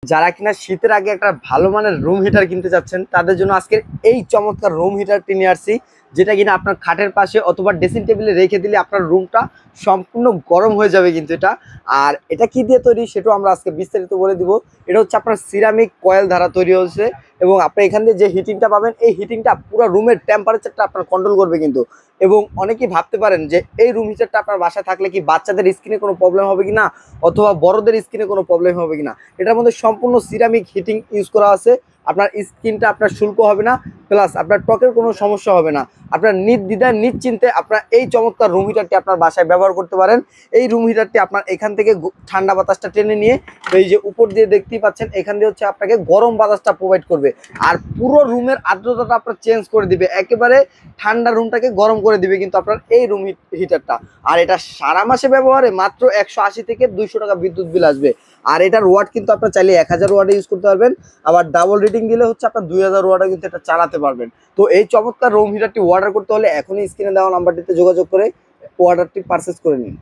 যারা কিনা শীতের আগে একটা ভালো মানের রুম হিটার কিনতে চাচ্ছেন তাদের জন্য আজকের এই চমৎকার রুম হিটারটি নিয়ে আসছি, যেটা কিনা আপনার খাটের পাশে অথবা ড্রেসিং টেবিলে রেখে দিলে আপনার রুমটা সম্পূর্ণ গরম হয়ে যাবে। কিন্তু আর এটা কি দিয়ে তৈরি সেটাও আমরা আজকে বিস্তারিত বলে দিব। এটা হচ্ছে আপনার সিরামিক কয়েল দ্বারা তৈরি হয়েছে এবং আপনি এখান দিয়ে যে হিটিংটা পাবেন এই হিটিংটা পুরো রুমের টেম্পারেচারটা আপনার কন্ট্রোল করবে কিন্তু। এবং অনেকেই ভাবতে পারেন যে এই রুম হিটারটা আপনার বাসায় থাকলে কি বাচ্চাদের স্কিনে কোনো প্রবলেম হবে কিনা অথবা বড়দের স্কিনে কোনো প্রবলেম হবে কিনা। এটার মধ্যে সম্পূর্ণ সিরামিক হিটিং ইউজ করা আছে। আপনার স্কিনটা আপনার শুল্ক হবে না, প্লাস আপনার ত্বকের কোনো সমস্যা হবে না। আপনার নির্দ্বিধায় নিশ্চিন্তে আপনার এই চমৎকার রুম হিটারটি আপনার বাসায় ব্যবহার করতে পারেন। এই রুম হিটারটি আপনার এখান থেকে ঠান্ডা বাতাসটা টেনে নিয়ে এই যে উপর দিয়ে দেখতেই পাচ্ছেন এখান দিয়ে হচ্ছে আপনাকে গরম বাতাসটা প্রোভাইড করবে। আর পুরো রুমের আর্দ্রতাটা আপনার চেঞ্জ করে দিবে, একেবারে ঠান্ডা রুমটাকে গরম করে দিবে কিন্তু আপনার এই রুম হিটারটা। আর এটা সারা মাসে ব্যবহারে মাত্র 180 থেকে 200 টাকা বিদ্যুৎ বিল আসবে। আর এটার ওয়াট কিন্তু আপনার চাইলে 1000 ওয়াটে ইউজ করতে পারবেন, আবার ডাবল রিডিং দিলে হচ্ছে আপনার 2000 ওয়াটে কিন্তু এটা চালাতে পারবেন। তো এই চমৎকার রুম হিটারটি অর্ডার করতে হলে এখনই স্ক্রিনে দেওয়া নাম্বারটিতে যোগাযোগ করে অর্ডারটি পারচেস করে নিন।